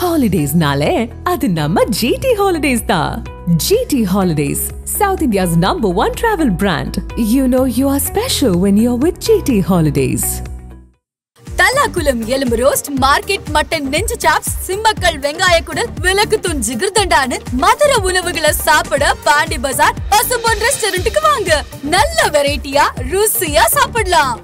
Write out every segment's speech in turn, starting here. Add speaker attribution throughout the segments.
Speaker 1: Holidays nale, adu namma GT Holidays da. GT Holidays, South India's #1 travel brand. You know you are special when you're with GT Holidays.
Speaker 2: Thallakulam எலும்பு roast, market mutton நெஞ்சு chops, Simmakkal வெங்காய குடல், விளக்குத்தூண் ஜிகிர்தண்டான்னு மதுர உணவுகளை சாப்பிட பாண்டி பஜார் பசும்பொன் ரெஸ்டாரண்ட்டுக்கு வாங்க. நல்ல வெரைட்டியா ருசியா சாப்பிடலாம்.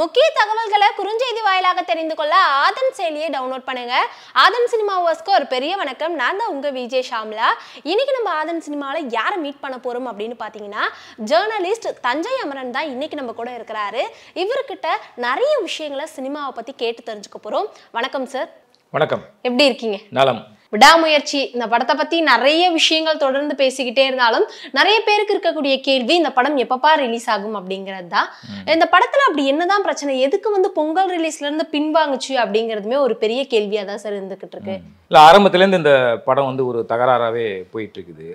Speaker 3: முக்கிய தகவல்களை குறுஞ்செய்தி வாயிலாக தெரிந்து கொள்ள ஆதன் செயலியை டவுன்லோட் பண்ணுங்க. ஆதன் சினிமாவர்ஸ்க்கு ஒரு பெரிய வணக்கம். நான் தான் உங்க விஜய் ஷாம்லா. இன்னைக்கு நம்ம ஆதன் சினிமாவில் யாரை மீட் பண்ண போறோம் அப்படின்னு பார்த்தீங்கன்னா, ஜேர்னலிஸ்ட் தஞ்சை அமரன் தான் இன்னைக்கு நம்ம கூட இருக்கிறாரு. இவர்கிட்ட நிறைய விஷயங்களை சினிமாவை பத்தி கேட்டு தெரிஞ்சுக்க போறோம். வணக்கம் சார்.
Speaker 4: வணக்கம்.
Speaker 3: எப்படி இருக்கீங்க?
Speaker 4: நலம்.
Speaker 3: விடாமுயற்சி இந்த படத்தை பத்தி நிறைய விஷயங்கள் தொடர்ந்து பேசிக்கிட்டே இருந்தாலும் நிறைய பேருக்கு இருக்கக்கூடிய கேள்வி, இந்த படம் எப்பப்பா ரிலீஸ் ஆகும் அப்படிங்கிறது தான். இந்த படத்துல அப்படி என்னதான் பிரச்சனை, எதுக்கு பொங்கல் ரிலீஸ்ல இருந்து பின்வாங்குச்சு அப்படிங்கிறதுமே ஒரு பெரிய கேள்வியா தான் சார் இருந்துகிட்டு இருக்கு.
Speaker 4: இல்லை, ஆரம்பத்துலேருந்து இந்த படம் ஒரு தகராறாகவே போயிட்டு இருக்குது.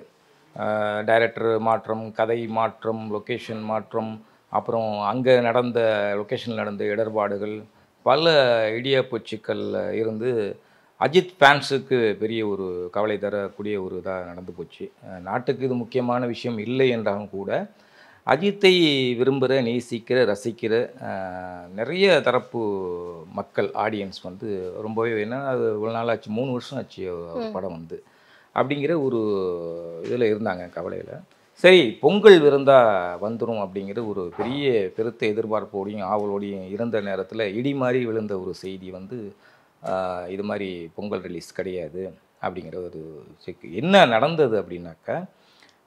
Speaker 4: டைரக்டர் மாற்றம், கதை மாற்றம், லொக்கேஷன் மாற்றம், அப்புறம் அங்கே நடந்த லொக்கேஷனில் நடந்த இடர்பாடுகள், பல இடியாப்பு சிக்கல் இருந்து அஜித் ஃபேன்ஸுக்கு பெரிய ஒரு கவலை தரக்கூடிய ஒரு இதாக நடந்து போச்சு. நாட்டுக்கு இது முக்கியமான விஷயம் இல்லை என்றாலும் கூட அஜித்தை விரும்புகிற, நேசிக்கிற, ரசிக்கிற நிறைய தரப்பு மக்கள், ஆடியன்ஸ் ரொம்பவே அது இவ்வளோ நாள் ஆச்சு, 3 வருஷம் ஆச்சு படம் அப்படிங்கிற ஒரு இதில் இருந்தாங்க, கவலையில். சரி, பொங்கல் விருந்தாக வந்துடும் அப்படிங்கிற ஒரு பெருத்த எதிர்பார்ப்போடையும் ஆவலோடையும் இருந்த நேரத்தில் இடி மாதிரி விழுந்த ஒரு செய்தி இது மாதிரி பொங்கல் ரிலீஸ் கிடையாது அப்படிங்கிற ஒரு செக்கு. என்ன நடந்தது அப்படின்னாக்கா,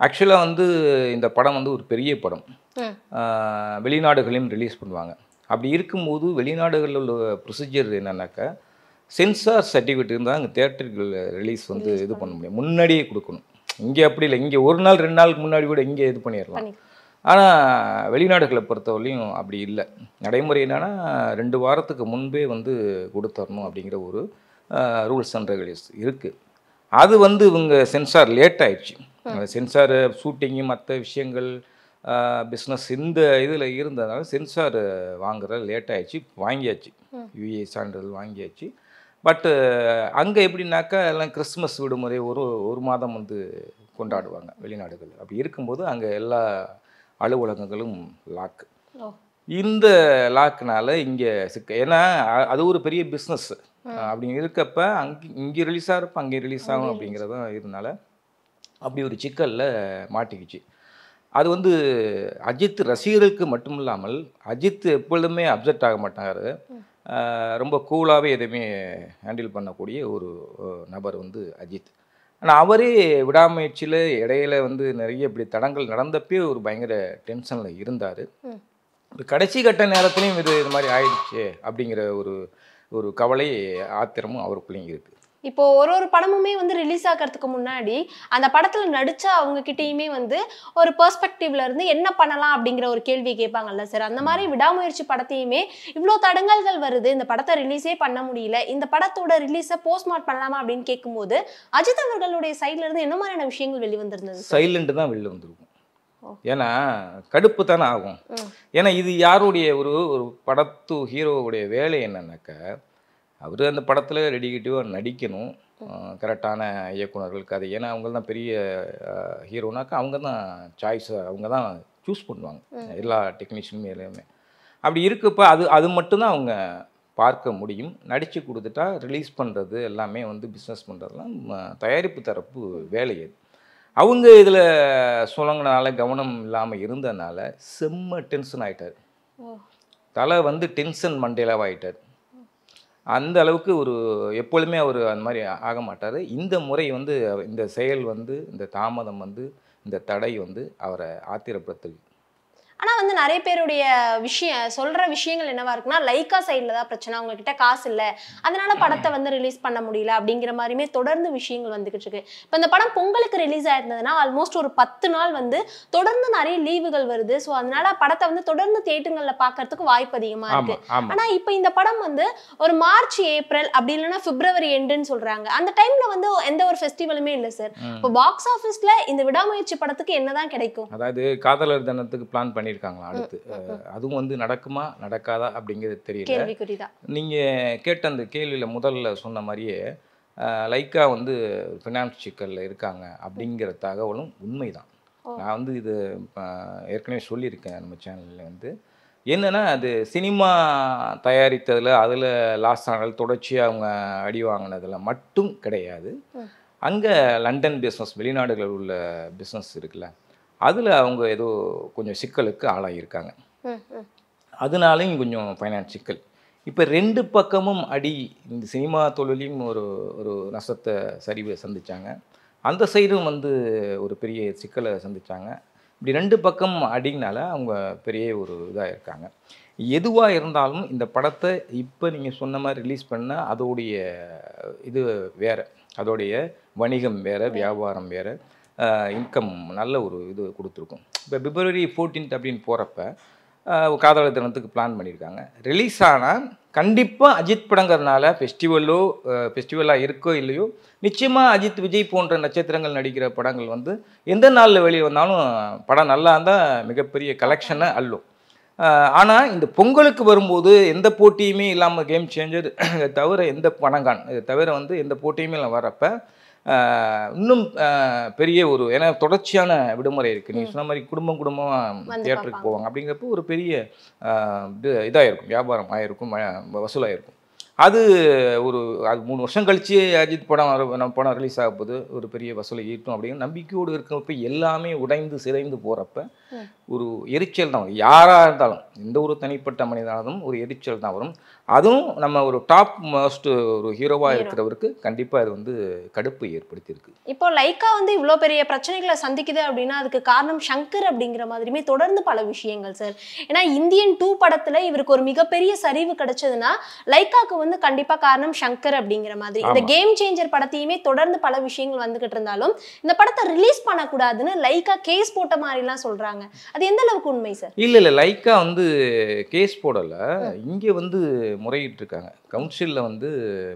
Speaker 4: ஆக்சுவலாக இந்த படம் ஒரு பெரிய படம், வெளிநாடுகளையும் ரிலீஸ் பண்ணுவாங்க. அப்படி இருக்கும்போது வெளிநாடுகளில் உள்ள ப்ரொசீஜர் என்னன்னாக்கா, சென்சார் சர்டிஃபிகேட் இருந்தால் அங்கே தியேட்டருக்கு ரிலீஸ் இது பண்ண முடியும், முன்னாடியே கொடுக்கணும். இங்கே அப்படி இல்லை, இங்கே 1 நாள் 2 நாளுக்கு முன்னாடி கூட இங்கே இது பண்ணிடலாம். ஆனால் வெளிநாடுகளை பொறுத்தவரையும் அப்படி இல்லை. நடைமுறை என்னென்னா 2 வாரத்துக்கு முன்பே கொடுத்துடணும் அப்படிங்கிற ஒரு ரூல்ஸ் அண்ட் ரெகுலேஷன்ஸ் இருக்குது. அது இவங்க சென்சார் லேட் ஆயிடுச்சு. சென்சார் ஷூட்டிங்கு மற்ற விஷயங்கள் பிஸ்னஸ் இந்த இதில் இருந்ததுனால சென்சார் வாங்குற லேட் ஆயிடுச்சு. வாங்கியாச்சு, யுஏ சான்றிதழ் வாங்கியாச்சு. பட்டு அங்கே எப்படின்னாக்கா எல்லாம் கிறிஸ்மஸ் விடுமுறை ஒரு மாதம் கொண்டாடுவாங்க வெளிநாடுகள். அப்படி இருக்கும்போது அங்கே எல்லா அலுவலகங்களும் லாக்கு. இந்த லாக்குனால இங்கே ஏன்னா அது ஒரு பெரிய பிஸ்னஸ் அப்படி இருக்கப்ப இங்கே ரிலீஸ் ஆகிறப்ப அங்கே ரிலீஸ் ஆகும் அப்படிங்கிறதும் இதனால அப்படி ஒரு சிக்கலில் மாட்டிக்கிச்சு. அது அஜித் ரசிகர்களுக்கு மட்டும் இல்லாமல், அஜித் எப்பொழுதுமே அப்செட் ஆக மாட்டார், ரொம்ப கூலாகவே எதுவுமே ஹேண்டில் பண்ணக்கூடிய ஒரு நபர் அஜித். ஆனால் அவரே விடாமுயற்சியில் இடையில நிறைய இப்படி தடங்கள் நடந்தப்பே ஒரு பயங்கர டென்ஷனில் இருந்தார். கடைசி கட்ட நேரத்துலையும் இது மாதிரி ஆயிடுச்சு அப்படிங்கிற ஒரு கவலை, ஆத்திரமும் அவருக்குள்ளேயும் இருக்குது.
Speaker 3: இப்போ ஒரு படமுமே ரிலீஸ் ஆகிறதுக்கு முன்னாடி அந்த படத்துல நடிச்ச அவங்க கிட்டேயுமே ஒரு பெர்ஸ்பெக்டிவ்ல இருந்து என்ன பண்ணலாம் அப்படிங்கிற ஒரு கேள்வி கேட்பாங்கல்ல சார். அந்த மாதிரி விடாமுயற்சி படத்தையுமே இவ்வளோ தடங்கல்கள் வருது, இந்த படத்தை ரிலீஸே பண்ண முடியல, இந்த படத்தோட ரிலீஸை போஸ்ட்மார்ட் பண்ணலாமா அப்படின்னு கேட்கும்போது அஜித் அவர்களுடைய சைட்ல இருந்து என்ன மாதிரியான விஷயங்கள் வெளிவந்திருந்தது?
Speaker 4: சைலண்ட் தான் வெளில வந்திருக்கும். ஏன்னா கடுப்பு தானே ஆகும். ஏன்னா இது யாருடைய ஒரு படத்து ஹீரோவுடைய வேலை என்னன்னாக்கா, அவர் அந்த படத்தில் டெடிகேட்டிவாக நடிக்கணும், கரெக்டான இயக்குனர்கள் கதை. ஏன்னா அவங்க தான் பெரிய ஹீரோனாக்கா, அவங்க தான் சாய்ஸ், அவங்க தான் சூஸ் பண்ணுவாங்க எல்லா டெக்னீஷியனுமே எல்லாமே. அப்படி இருக்கப்போ அது மட்டும்தான் அவங்க பார்க்க முடியும். நடித்து கொடுத்துட்டா ரிலீஸ் பண்ணுறது எல்லாமே பிஸ்னஸ் பண்ணுறதுலாம் தயாரிப்பு தரப்பு வேலை. அது அவங்க இதில் சுழங்கினால கவனம் இல்லாமல் இருந்ததுனால செம்ம டென்ஷன் ஆகிட்டார். தலை டென்ஷன் மண்டேலாக ஆகிட்டார். அந்த அளவுக்கு எப்பொழுதுமே அவர் அந்த மாதிரி ஆக மாட்டார். இந்த முறை இந்த செயல் இந்த தாமதம் இந்த தடை அவரை ஆத்திரப்படுத்துது.
Speaker 3: ஆனா நிறைய பேருடைய சொல்ற விஷயங்கள் என்னவா இருக்குன்னா, லைக்கா சைட்ல தான் பிரச்சனை, அவங்க கிட்ட காசு இல்ல, அதனால படத்தை ரிலீஸ் பண்ண முடியல அப்படிங்கிற மாதிரியுமே தொடர்ந்து விஷயங்கள் வந்துகிட்டு இருக்கு. இப்ப இந்த படம் பொங்கலுக்கு ரிலீஸ் ஆயிருந்ததுன்னா ஆல்மோஸ்ட் ஒரு 10 நாள் தொடர்ந்து நிறைய லீவுகள் வருது. ஸோ அதனால படத்தை தொடர்ந்து தியேட்டர்கள்ல பாக்குறதுக்கு வாய்ப்பு அதிகமா இருக்கு. ஆனா இப்ப இந்த படம் ஒரு மார்ச், ஏப்ரல் அப்படி இல்லைன்னா பிப்ரவரி எண்டுன்னு சொல்றாங்க. அந்த டைம்ல எந்த ஒரு ஃபெஸ்டிவலுமே இல்லை சார். இப்போ பாக்ஸ் ஆஃபீஸ்ல இந்த விடாமுயற்சி படத்துக்கு என்னதான் கிடைக்கும்?
Speaker 4: அதாவது காதலர் தினத்துக்கு பிளான் பண்ணி பண்ணியிருக்காங்களாம் அடுத்து. அதுவும் வந்து நடக்குமா நடக்காதா அப்படிங்கிறது தெரியல.
Speaker 3: கேள்விக்குறிதான்.
Speaker 4: நீங்கள் கேட்ட அந்த கேள்வியில் முதல்ல சொன்ன மாதிரியே லைக்கா வந்து ஃபினான்ஸ் சிக்கலில் இருக்காங்க அப்படிங்கிற தகவலும் உண்மைதான். நான் வந்து இது ஏற்கனவே சொல்லியிருக்கேன் நம்ம சேனலில் வந்து. என்னென்னா அது சினிமா தயாரித்ததில் அதில் லாஸ் ஆனது தொடர்ச்சியாக அவங்க அடி வாங்கினதில் மட்டும் கிடையாது. அங்கே லண்டன் பிஸ்னஸ், வெளிநாடுகளில் உள்ள பிஸ்னஸ் இருக்குல்ல, அதில் அவங்க ஏதோ கொஞ்சம் சிக்கலுக்கு ஆளாகியிருக்காங்க. அதனாலையும் கொஞ்சம் ஃபைனான்ஸ் சிக்கல். இப்போ 2 பக்கமும் அடி. இந்த சினிமா தொழிலையும் ஒரு ஒரு நஷ்டத்தை சரிவை சந்தித்தாங்க, அந்த சைடும் வந்து ஒரு பெரிய சிக்கலை சந்தித்தாங்க. இப்படி 2 பக்கம் அடிங்கனால அவங்க பெரிய ஒரு இதாக இருக்காங்க. எதுவாக இருந்தாலும் இந்த படத்தை இப்போ நீங்கள் சொன்ன மாதிரி ரிலீஸ் பண்ணால் அதோடைய இது வேறு, அதோடைய வணிகம் வேறு, வியாபாரம் வேறு, இன்கம் நல்ல ஒரு இது கொடுத்துருக்கும். இப்போ பிப்ரவரி 14 அப்படின்னு போகிறப்ப காதலர் தினத்துக்கு பிளான் பண்ணியிருக்காங்க. ரிலீஸ் ஆனால் கண்டிப்பாக அஜித் படங்கிறதுனால ஃபெஸ்டிவலாக இருக்கோ இல்லையோ, நிச்சயமாக அஜித், விஜய் போன்ற நட்சத்திரங்கள் நடிக்கிற படங்கள் வந்து எந்த நாளில் வெளியே வந்தாலும் படம் நல்லா இருந்தால் மிகப்பெரிய கலெக்ஷனை அள்ளும். ஆனால் இந்த பொங்கலுக்கு வரும்போது எந்த போட்டியுமே இல்லாமல் கேம் சேஞ்சர் தவிர எந்த படங்கான் இதை தவிர வந்து எந்த போட்டியுமே வரப்போ இன்னும் பெரிய ஒரு, ஏன்னா தொடர்ச்சியான விடுமுறை இருக்குது. நீங்கள் சொன்ன மாதிரி குடும்பமாக தியேட்டருக்கு போவாங்க. அப்படிங்கிறப்போ ஒரு பெரிய இதாக இருக்கும், வியாபாரம் ஆகிருக்கும், வசூலாகிருக்கும். அது 3 வருஷம் கழித்து அஜித் படம் ரிலீஸ் ஆக போது ஒரு பெரிய வசூலை ஈட்டும் அப்படிங்கிற நம்பிக்கையோடு இருக்கிறப்ப எல்லாமே உடைந்து சிதைந்து போகிறப்ப ஒரு எரிச்சல் தான் வரும். யாராக இருந்தாலும், எந்த ஒரு தனிப்பட்ட மனிதனாலும் ஒரு எரிச்சல் தான் வரும். அதுவும் நம்ம ஒரு டாப் மோஸ்ட் ஒரு ஹீரோவாக இருக்கிறவருக்கு கண்டிப்பாக அது வந்து கடுப்பு ஏற்படுத்தியிருக்கு.
Speaker 3: இப்போ லைக்கா வந்து இவ்வளோ பெரிய பிரச்சனைகளை சந்திக்குது அப்படின்னா அதுக்கு காரணம் சங்கர் அப்படிங்கிற மாதிரியுமே தொடர்ந்து பல விஷயங்கள் சார். ஏன்னா இந்தியன் 2 படத்தில் இவருக்கு ஒரு மிகப்பெரிய சரிவு கிடைச்சதுன்னா லைக்காவுக்கு வந்து கண்டிப்பாக காரணம் சங்கர் அப்படிங்கிற மாதிரி. இந்த கேம் சேஞ்சர் படத்தையுமே தொடர்ந்து பல விஷயங்கள் வந்துகிட்டு இருந்தாலும் இந்த படத்தை ரிலீஸ் பண்ணக்கூடாதுன்னு லைக்கா கேஸ் போட்ட மாதிரிலாம் சொல்கிறாங்க. அது எந்த அளவுக்கு உண்மை சார்?
Speaker 4: இல்லை, லைக்கா வந்து கேஸ் போடலை, இங்கே வந்து முறையிட்டிருக்காங்க, கவுன்சிலில் வந்து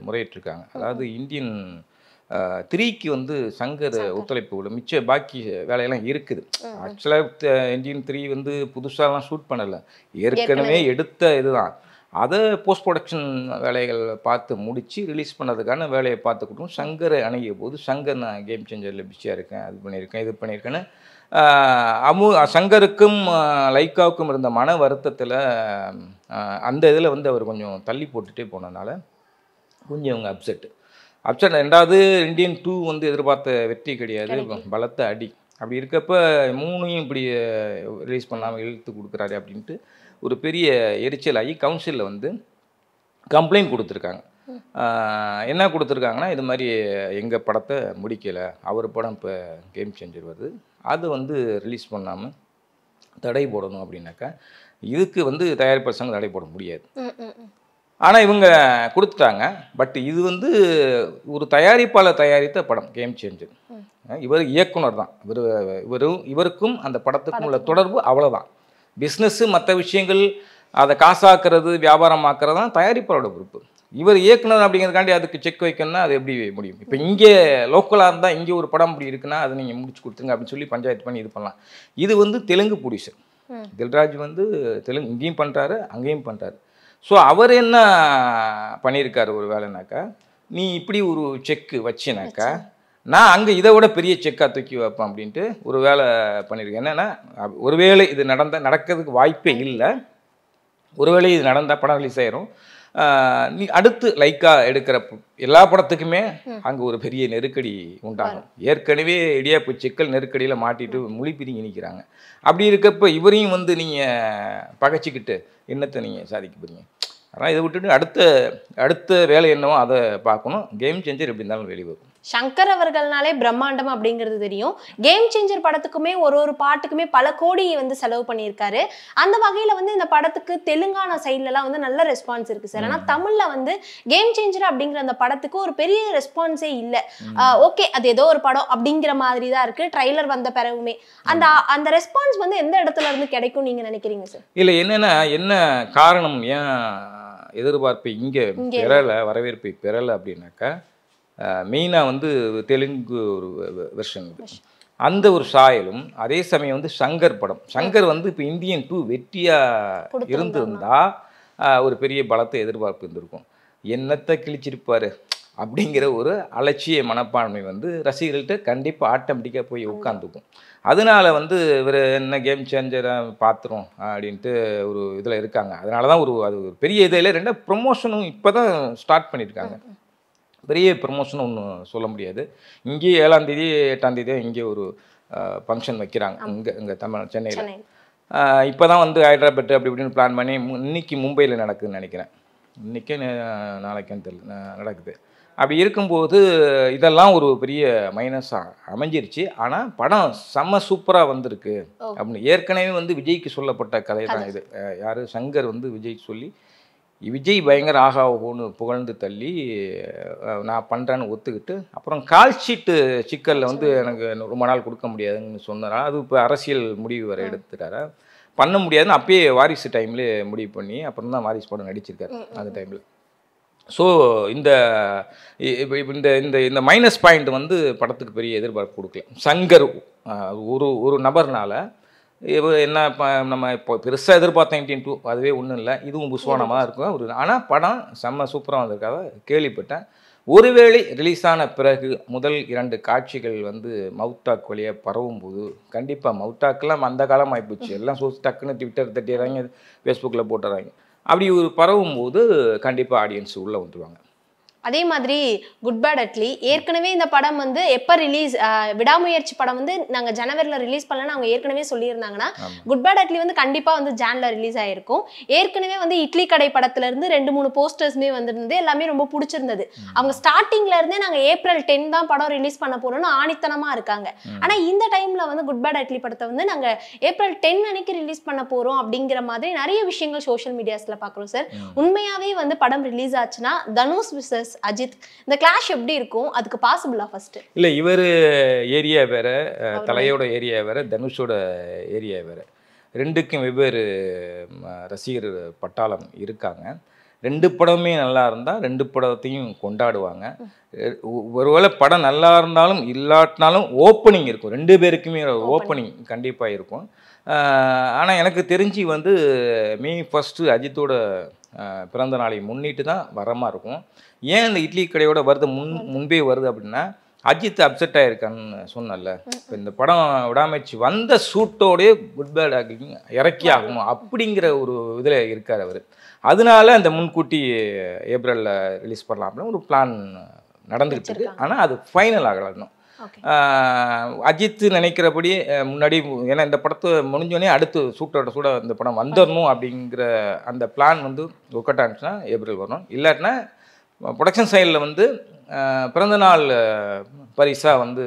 Speaker 4: முறையிட்டிருக்காங்க. அதாவது இந்தியன் 3க்கு வந்து சங்கர் ஒத்துழைப்பு விட மிச்ச பாக்கி வேலையெல்லாம் இருக்குது. ஆக்சுவலாக இந்தியன் 3 வந்து புதுசாலாம் ஷூட் பண்ணலை, ஏற்கனவே எடுத்த இதுதான். அதை போஸ்ட் ப்ரொடக்ஷன் வேலைகள் பார்த்து முடித்து ரிலீஸ் பண்ணதுக்கான வேலையை பார்த்துக்கிட்டும் சங்கரை அணுகிய போது சங்கர் நான் கேம் சேஞ்சரில் பிஸியாக இருக்கேன், அது பண்ணியிருக்கேன், இது பண்ணியிருக்கேன்னு சங்கருக்கும் லைக்காவுக்கும் இருந்த மன வருத்தத்தில் அந்த இதில் வந்து அவர் கொஞ்சம் தள்ளி போட்டுகிட்டே போனதுனால கொஞ்சம் அவங்க அப்செட். ரெண்டாவது இந்தியன் 2 வந்து எதிர்பார்த்த வெற்றி கிடையாது, பலத்த அடி. அப்படி இருக்கப்போ 3ஐயும் இப்படி ரிலீஸ் பண்ணாமல் இழுத்து கொடுக்குறாரு அப்படின்ட்டு ஒரு பெரிய எரிச்சல் ஆகி கவுன்சிலில் வந்து கம்ப்ளைண்ட் கொடுத்துருக்காங்க. என்ன கொடுத்துருக்காங்கன்னா, இது மாதிரி எங்கள் படத்தை முடிக்கலை, அவர் படம் இப்போ கேம் சேஞ்சர் வருது, அது வந்து ரிலீஸ் பண்ணாமல் தடை போடணும் அப்படின்னாக்கா இதுக்கு வந்து தயாரிப்பாளர் சங்கம் தடை போட முடியாது. ஆனால் இவங்க கொடுத்துட்டாங்க. பட் இது வந்து ஒரு தயாரிப்பாளர் தயாரித்த படம் கேம் சேஞ்சர். இவர் இயக்குனர் தான், இவருக்கும் அந்த படத்துக்கும் உள்ள தொடர்பு அவ்வளோதான். பிஸ்னஸ்ஸு மற்ற விஷயங்கள் அதை காசாக்குறது வியாபாரமாக்குறது தான் தயாரிப்பாளரோட பொறுப்பு. இவர் இயக்குனர் அப்படிங்கிறதுக்காண்டி அதுக்கு செக் வைக்கணும்னா அது எப்படி முடியும்? இப்போ இங்கே லோக்கலாக இருந்தால் இங்கே ஒரு படம் அப்படி இருக்குன்னா அதை நீங்கள் முடிச்சு கொடுத்துருங்க அப்படின்னு சொல்லி பஞ்சாயத்து பண்ணி இது பண்ணலாம். இது வந்து தெலுங்கு ப்ரொடியூசர் தில்ராஜ் வந்து தெலுங்கு இங்கேயும் பண்ணுறாரு, அங்கேயும் பண்ணுறாரு. ஸோ அவர் என்ன பண்ணியிருக்காரு ஒரு வேலைனாக்கா, நீ இப்படி ஒரு செக்கு வச்சினாக்கா நான் அங்கே இதை விட பெரிய செக்காக தூக்கி வைப்பேன் அப்படின்ட்டு ஒரு வேலை பண்ணியிருக்கேன். என்னென்னா, ஒருவேளை இது நடக்கிறதுக்கு வாய்ப்பே இல்லை, ஒருவேளை இது நடந்தால் படம் ரிலீஸ் ஆயிரும், நீ அடுத்து லைக்கா எடுக்கிற எல்லா படத்துக்குமே அங்கே ஒரு பெரிய நெருக்கடி உண்டாகும். ஏற்கனவே இடியாப்பு சிக்கல் நெருக்கடியில் மாட்டிட்டு மொழி பிரிங்கி நிற்கிறாங்க. அப்படி இருக்கப்போ இவரையும் வந்து நீங்கள் பகைச்சிக்கிட்டு என்னத்தை நீங்கள் சாதிக்க போறீங்க? ஆனால் இதை விட்டுட்டு அடுத்த வேலை என்னவோ அதை பார்க்கணும். கேம் சேஞ்சர் எப்படி இருந்தாலும் வெளிவரும்.
Speaker 3: சங்கர் அவர்கள்னாலே பிரம்மாண்டம் அப்படிங்கிறது தெரியும். கேம் சேஞ்சர் படத்துக்குமே ஒரு பாட்டுக்குமே பல கோடி வந்து செலவு பண்ணியிருக்காரு. அந்த வகையில் வந்து இந்த படத்துக்கு தெலுங்கானா சைட்லலாம் வந்து நல்ல ரெஸ்பான்ஸ் இருக்குது சார். ஆனால் தமிழில் வந்து கேம் சேஞ்சர் அப்படிங்கிற அந்த படத்துக்கு ஒரு பெரிய ரெஸ்பான்ஸே இல்லை. ஓகே, அது ஏதோ ஒரு படம் அப்படிங்கிற மாதிரி தான் இருக்குது ட்ரைலர் வந்த பிறகுமே. அந்த ரெஸ்பான்ஸ் வந்து எந்த இடத்துல இருந்து கிடைக்கும் நீங்கள் நினைக்கிறீங்க சார்?
Speaker 4: இல்லை, என்ன காரணம், ஏன் எதிர்பார்ப்பு இங்கே பெறலை, வரவேற்பை பெறலை அப்படின்னாக்கா, மெயினாக வந்து தெலுங்கு ஒரு வெர்ஷன் இது. அந்த ஒரு சாயலும். அதே சமயம் வந்து சங்கர் படம், சங்கர் வந்து இப்போ இந்தியன் 2 வெற்றியாக இருந்திருந்தா ஒரு பெரிய பலத்தை எதிர்பார்ப்பு இருந்திருக்கும். என்னத்தை கிழிச்சிருப்பாரு அப்படிங்கிற ஒரு அலட்சிய மனப்பான்மை வந்து ரசிகர்கள்ட்ட கண்டிப்பாக ஆட்டோமேட்டிக்காக போய் உட்காந்துக்கும். அதனால வந்து இவர் என்ன கேம் சேஞ்சராக பார்த்துரும் அப்படின்ட்டு ஒரு இதில் இருக்காங்க. அதனால தான் அது ஒரு பெரிய இதில் 2 ப்ரொமோஷனும் இப்போ தான் ஸ்டார்ட் பண்ணியிருக்காங்க. பெரிய ப்ரொமோஷன் ஒன்றும் சொல்ல முடியாது. இங்கேயே 7ஆம் தேதி 8ஆம் தேதி இங்கே ஒரு ஃபங்க்ஷன் வைக்கிறாங்க இங்கே சென்னையில். இப்போ தான் வந்து ஹைதராபாத் அப்படி இப்படின்னு பிளான் பண்ணி இன்னைக்கு மும்பையில் நடக்குதுன்னு நினைக்கிறேன். இன்றைக்கே நாளைக்குன்னு தெரியல நடக்குது. அப்படி இருக்கும்போது இதெல்லாம் ஒரு பெரிய மைனஸாக அமைஞ்சிருச்சு. ஆனால் படம் செம்ம சூப்பராக வந்திருக்கு அப்படின்னு ஏற்கனவே வந்து விஜய்க்கு சொல்லப்பட்ட கதை தான் இது. யார் சங்கர் வந்து விஜய்க்கு சொல்லி விஜய் பயங்கர ஆகா ஓன்னு புகழ்ந்து தள்ளி நான் பண்ணுறேன்னு ஒத்துக்கிட்டு அப்புறம் கால் ஷீட்டு சிக்கலில் வந்து எனக்கு ரொம்ப நாள் கொடுக்க முடியாதுன்னு சொன்னாரா. அது இப்போ அரசியல் முடிவு வரை எடுத்துட்டாரா. பண்ண முடியாதுன்னு அப்பயே வாரிசு டைம்லேயே முடிவு பண்ணி அப்புறம் தான் வாரிசு படம் நடிச்சிருக்காரு அந்த டைமில். ஸோ இந்த இந்த இந்த மைனஸ் பாயிண்ட் வந்து படத்துக்கு பெரிய எதிர்பார்ப்பு கொடுக்கல. சங்கர் ஒரு நபர்னால என்ன நம்ம இப்போ பெருசாக எதிர்பார்த்தோம் 18 அதுவே ஒன்றும் இல்லை. இதுவும் புஸ்வானமாக தான் இருக்கும். ஆனால் படம் செம்ம சூப்பராக வந்திருக்காத கேள்விப்பட்டேன். ஒருவேளை ரிலீஸ் ஆன பிறகு முதல் 2 காட்சிகள் வந்து மவுத்தாக் வழியாக பரவும் போது கண்டிப்பாக மவுத்தாக்கெல்லாம் அந்த காலம் ஆகிப்போச்சு. எல்லாம் டக்குன்னு ட்விட்டர் தட்டிடுறாங்க, ஃபேஸ்புக்கில் போட்டுறாங்க. அப்படி ஒரு பரவும் போது கண்டிப்பாக ஆடியன்ஸ் உள்ளே வந்துடுவாங்க.
Speaker 3: அதே மாதிரி குட் பேட் அட்லி ஏற்கனவே இந்த படம் வந்து எப்போ ரிலீஸ் விடாமுயற்சி படம் வந்து நாங்கள் ஜனவரியில் ரிலீஸ் பண்ணலன்னு அவங்க ஏற்கனவே சொல்லியிருந்தாங்கன்னா குட் பேட் அட்லி வந்து கண்டிப்பாக வந்து ஜான்ல ரிலீஸ் ஆகிருக்கும். ஏற்கனவே வந்து இட்லி கடை படத்துலேருந்து 2-3 போஸ்டர்ஸ்மே வந்துருந்து எல்லாமே ரொம்ப பிடிச்சிருந்தது. அவங்க ஸ்டார்டிங்ல இருந்தே நாங்கள் April 10 தான் படம் ரிலீஸ் பண்ண போகிறோம்னு ஆணித்தனமாக இருக்காங்க. ஆனால் இந்த டைமில் வந்து குட் பேட் அட்லி படத்தை வந்து நாங்கள் April 10 அன்னைக்கு ரிலீஸ் பண்ண போகிறோம் அப்படிங்கிற மாதிரி நிறைய விஷயங்கள் சோஷியல் மீடியாஸில் பார்க்குறோம் சார். உண்மையாகவே வந்து படம் ரிலீஸ் ஆச்சுன்னா தனுஷ் விசஸ் அஜித் இந்த கிளாஷ் எப்படி இருக்கும்? அதுக்கு பாசிபிளா? ஃபர்ஸ்ட்
Speaker 4: இல்ல இவர் ஏரியா வேற, தலையோட ஏரியா வேற, தனுஷோட ஏரியா வேற. ரெண்டுக்கும் வெவ்வேறு ரசிகர் பட்டாளம் இருக்காங்க. 2 படமே நல்லா இருந்தால் 2 படத்தையும் கொண்டாடுவாங்க. ஒருவேளை படம் நல்லா இருந்தாலும் இல்லாட்டினாலும் ஓப்பனிங் இருக்கும். 2 பேருக்குமே ஓப்பனிங் கண்டிப்பாக இருக்கும். ஆனால் எனக்கு தெரிஞ்சு வந்து May 1 அஜித்தோட பிறந்த நாளை முன்னிட்டு தான் வரமா இருக்கும். ஏன் இந்த இட்லி கடையோட வருது முன்பே வருது அப்படின்னா அஜித் அப்செட் ஆகிருக்கான்னு சொன்னல. இப்போ இந்த படம் விடாமச்சு வந்த சூட்டோடய குட் பேட் இறக்கி ஆகணும் அப்படிங்கிற ஒரு இதில் இருக்கார் அவர். அதனால அந்த முன்கூட்டி ஏப்ரலில் ரிலீஸ் பண்ணலாம் அப்படின்னு ஒரு பிளான் நடந்துகிட்டு இருக்கு. ஆனால் அது ஃபைனல் ஆகலாம். அஜித் நினைக்கிறபடி முன்னாடி ஏன்னா இந்த படத்தை முடிஞ்சோடனே அடுத்து சூட இந்த படம் வந்துடணும் அப்படிங்கிற அந்த பிளான் வந்து ஒர்க் அவுட் ஆனிச்சுன்னா ஏப்ரல் வரும். இல்லாட்டினா ப்ரொடக்ஷன் சைடில் வந்து பிறந்தநாள் பரிசாக வந்து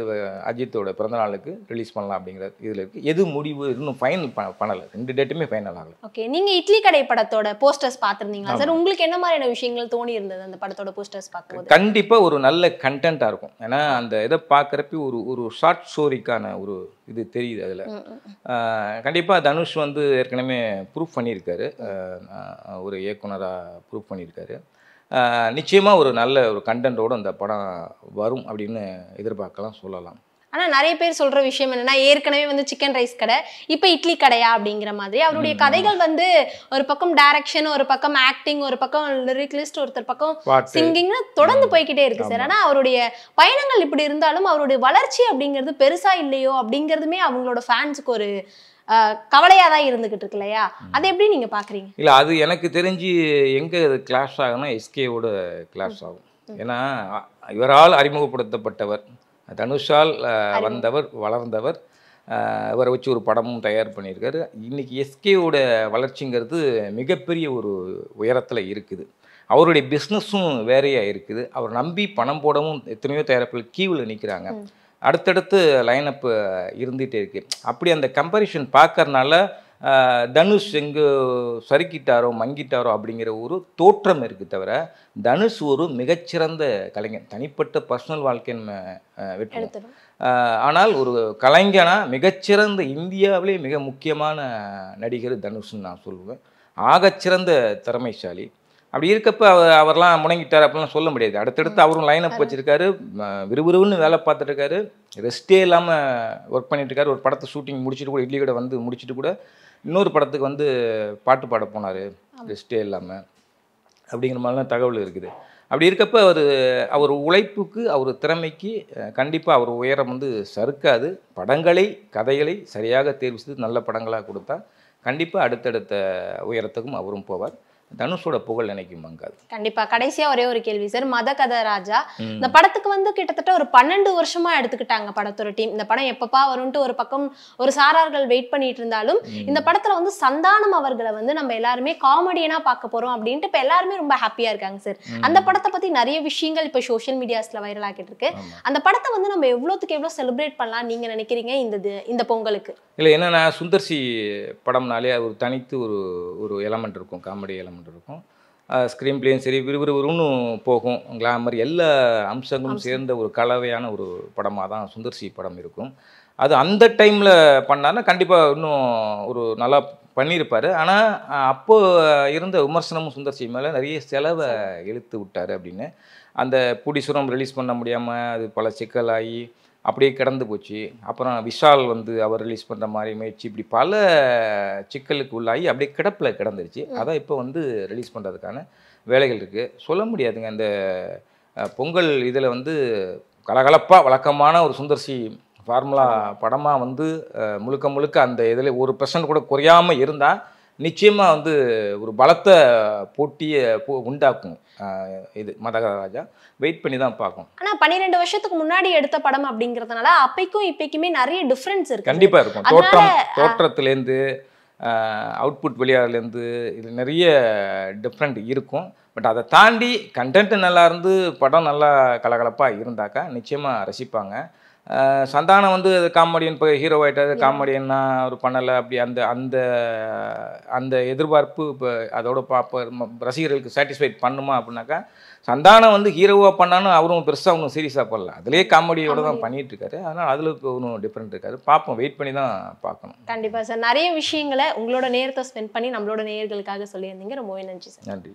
Speaker 4: அஜித்தோட பிறந்தநாளுக்கு ரிலீஸ் பண்ணலாம் அப்படிங்கிற இதில் இருக்குது. எது முடிவு இன்னும் ஃபைனல் பண்ணலை. 2 டேட்டுமே ஃபைனல் ஆகலை.
Speaker 3: ஓகே, நீங்கள் இட்லி கடை படத்தோட போஸ்டர்ஸ் பார்த்துருந்தீங்களா சார்? உங்களுக்கு என்ன மாதிரியான விஷயங்கள் தோணி இருந்தது அந்த படத்தோட போஸ்டர்ஸ் பார்க்கும்போது?
Speaker 4: கண்டிப்பாக ஒரு நல்ல கண்டென்ட்டாக இருக்கும். ஏன்னா அந்த இதை பார்க்குறப்ப ஒரு ஷார்ட் ஸ்டோரிக்கான ஒரு இது தெரியுது அதில். கண்டிப்பாக தனுஷ் வந்து ஏற்கனவே ப்ரூஃப் பண்ணியிருக்காரு, ஒரு இயக்குனராக ப்ரூஃப் பண்ணியிருக்காரு. நிச்சயமாக ஒரு நல்ல ஒரு கண்டென்ட்டோடு அந்த படம் வரும் அப்படின்னு எதிர்பார்க்கலாம், சொல்லலாம்.
Speaker 3: ஆனால் நிறைய பேர் சொல்கிற விஷயம் என்னென்னா ஏற்கனவே வந்து சிக்கன் ரைஸ் கடை இப்போ இட்லி கடையா அப்படிங்கிற மாதிரி அவருடைய கதைகள் வந்து ஒரு பக்கம் டைரக்ஷன், ஒரு பக்கம் ஆக்டிங், ஒரு பக்கம் லிரிக்லிஸ்ட், ஒருத்தர் பக்கம் சிங்கிங்னு தொடர்ந்து போய்கிட்டே இருக்கு சார். ஆனால் அவருடைய பயணங்கள் இப்படி இருந்தாலும் அவருடைய வளர்ச்சி அப்படிங்கிறது பெருசாக இல்லையோ அப்படிங்கிறதுமே அவங்களோட ஃபேன்ஸுக்கு ஒரு கவலையாக தான் இருந்துகிட்டு இருக்கு இல்லையா? அதை எப்படி நீங்கள் பார்க்குறீங்க?
Speaker 4: இல்லை, அது எனக்கு தெரிஞ்சு எங்கே அது கிளாஷ் ஆகும்னா எஸ்கேவோட கிளாஷ் ஆகும். ஏன்னா இவரால் அறிமுகப்படுத்தப்பட்டவர், தனுஷால் வந்தவர், வளர்ந்தவர், இவரை வச்சு ஒரு படமும் தயார் பண்ணியிருக்காரு. இன்றைக்கி எஸ்கேவோட வளர்ச்சிங்கிறது மிகப்பெரிய ஒரு உயரத்தில் இருக்குது. அவருடைய பிஸ்னஸும் வேறையாக இருக்குது. அவர் நம்பி பணம் போடவும் எத்தனையோ தயாரிப்புகள் கீவில் நிற்கிறாங்க. அடுத்தடுத்து லைனப்பு இருந்துகிட்டே இருக்குது. அப்படி அந்த கம்பேரிஷன் பார்க்கறனால தனுஷ் எங்கே சறுக்கிட்டாரோ மங்கிட்டாரோ அப்படிங்கிற ஒரு தோற்றம் இருக்குது. தவிர தனுஷ் ஒரு மிகச்சிறந்த கலைஞன். தனிப்பட்ட பர்சனல் வாழ்க்கைன்னு விட்டுரும். ஆனால் ஒரு கலைஞனாக மிகச்சிறந்த இந்தியாவிலே மிக முக்கியமான நடிகர் தனுஷ்ன்னு நான் சொல்லுவேன். ஆகச்சிறந்த திறமைசாலி. அப்படி இருக்கப்ப அவர்லாம் முடங்கிட்டார் அப்படிலாம் சொல்ல முடியாது. அடுத்தடுத்து அவரும் லைன் அப் வச்சிருக்காரு, விறுவிறுன்னு வேலை பார்த்துட்டு இருக்காரு, ரெஸ்ட்டே இல்லாமல் ஒர்க் பண்ணிட்டு இருக்காரு. ஒரு படத்தை ஷூட்டிங் முடிச்சுட்டு கூட இட்லி கடை வந்து முடிச்சுட்டு கூட இன்னொரு படத்துக்கு வந்து பாட்டு பாட போனார் ரெஸ்ட்டே இல்லாமல், அப்படிங்கிற மாதிரிலாம் தகவல் இருக்குது. அப்படி இருக்கப்ப அவர் உழைப்புக்கு அவர் திறமைக்கு கண்டிப்பாக அவர் உயரம் வந்து சறுக்காது. படங்களை கதைகளை சரியாக தேர்வு செய்து நல்ல படங்களாக கொடுத்தா கண்டிப்பாக அடுத்தடுத்த உயரத்துக்கும் அவரும் போவார். தனுஷோட புகழ் நினைக்கும் மங்காது.
Speaker 3: கண்டிப்பா. கடைசியா ஒரே ஒரு கேள்வி சார். மத கதை ராஜா இந்த படத்துக்கு வந்து கிட்டத்தட்ட ஒரு 12 வருஷமா எடுத்துக்கிட்டாங்க படத்தோட டீம். இந்த படம் எப்பப்பா வரும்ட்டு ஒரு பக்கம் ஒரு சாரார்கள் வெயிட் பண்ணிட்டு இருந்தாலும் இந்த படத்துல வந்து சந்தானம் அவர்களை வந்து நம்ம எல்லாருமே காமெடியனா பார்க்க போறோம் அப்படின்ட்டு இப்ப எல்லாருமே ரொம்ப ஹாப்பியா இருக்காங்க சார். அந்த படத்தை பத்தி நிறைய விஷயங்கள் இப்ப சோஷியல் மீடியாஸ்ல வைரல் ஆகிட்டு இருக்கு. அந்த படத்தை வந்து நம்ம எவ்வளவுக்கு எவ்வளவு செலிப்ரேட் பண்ணலாம் நீங்க நினைக்கிறீங்க இந்த பொங்கலுக்கு?
Speaker 4: இல்லை, என்னன்னா சுந்தர்சி படம்னாலே ஒரு தனித்து ஒரு எலமெண்ட் இருக்கும், காமெடி எலமெண்ட் இருக்கும். ஸ்க்ரீன் பிளேயும் சரி விறுவிறுன்னு போகும், கிளாமர் எல்லா அம்சங்களும் சேர்ந்த ஒரு கலவையான ஒரு படமாக தான் சுந்தர்சி படம் இருக்கும். அது அந்த டைமில் பண்ணார்னா கண்டிப்பாக இன்னும் ஒரு நல்லா பண்ணியிருப்பார். ஆனால் அப்போது இருந்த விமர்சனமும் சுந்தர்சி மேலே நிறைய செலவை இழுத்து விட்டார் அப்படின்னு. அந்த புடிசுரம் ரிலீஸ் பண்ண முடியாமல் அது பல சிக்கலாகி அப்படியே கிடந்து போச்சு. அப்புறம் விஷால் வந்து அவர் ரிலீஸ் பண்ணுற மாதிரி முயற்சி, இப்படி பல சிக்கலுக்கு உள்ளாகி அப்படியே கிடப்பில் கிடந்துருச்சு. அதான் இப்போ வந்து ரிலீஸ் பண்ணுறதுக்கான வேலைகள் இருக்குது. சொல்ல முடியாதுங்க, இந்த பொங்கல் இதில் வந்து கலகலப்பாக வழக்கமான ஒரு சுந்தர்சி ஃபார்முலா படமாக வந்து முழுக்க முழுக்க அந்த இதில் 1% கூட குறையாமல் இருந்தால் நிச்சயமாக வந்து ஒரு பலத்த போட்டியை உண்டாக்கும். இது மதகராஜா வெயிட் பண்ணி தான் பார்க்கும்.
Speaker 3: ஆனா 12 வருஷத்துக்கு முன்னாடி எடுத்த படம் அப்படிங்கிறதுனால அப்பைக்கும் இப்பைக்குமே நிறைய டிஃபரன்ஸ் இருக்கு.
Speaker 4: கண்டிப்பாக இருக்கும். தோற்றத்துலேருந்து அவுட்புட் வெளியாகலேருந்து இது நிறைய டிஃப்ரெண்ட் இருக்கும். பட் அதை தாண்டி கண்டென்ட் நல்லா இருந்து படம் நல்லா கலகலப்பாக இருந்தாக்கா நிச்சயமாக ரசிப்பாங்க. சந்தானம் வந்து காமெடியன் இப்போ ஹீரோ ஆகிட்டாரு, காமெடியன்னா அவர் பண்ணலை அப்படி அந்த அந்த அந்த எதிர்பார்ப்பு இப்போ அதோட ரசிகர்களுக்கு சாட்டிஸ்ஃபைட் பண்ணுமா அப்படின்னாக்கா, சந்தானம் வந்து ஹீரோவாக பண்ணாலும் அவரும் பெருசாக ஒன்றும் சீரியஸாக பண்ணல, அதுலேயே காமெடியோடு தான் பண்ணிகிட்டு இருக்காரு. அதனால் அதில் இப்போ ஒன்றும் டிஃப்ரெண்ட் இருக்காது. பார்ப்போம், வெயிட் பண்ணி தான் பார்க்கணும்.
Speaker 3: கண்டிப்பாக சார். நிறைய விஷயங்களை உங்களோட நேரத்தை ஸ்பெண்ட் பண்ணி நம்மளோட நேயர்களுக்காக சொல்லியிருந்தீங்க. ரொம்பவே நன்றி சார்.
Speaker 4: நன்றி.